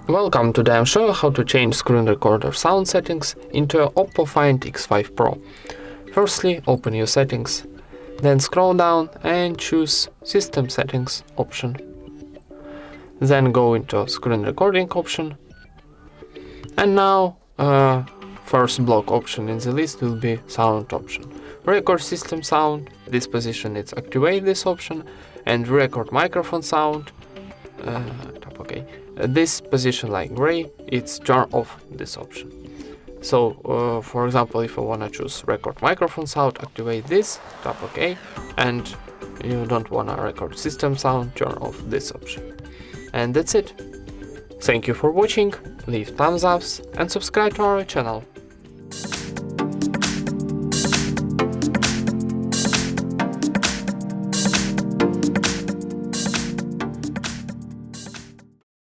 Welcome, today I'm showing how to change screen recorder sound settings into OPPO Find X5 Pro. Firstly, open your settings, then scroll down and choose System Settings option. Then go into Screen Recording option. And now, first block option in the list will be Sound option. Record System Sound, this position it's activate this option, and Record Microphone Sound, tap OK. This position like gray, it's turn off this option. So for example, if I want to choose record microphone sound, activate this, tap OK, and you don't want to record system sound, turn off this option. And that's it. Thank you for watching, leave thumbs ups and subscribe to our channel.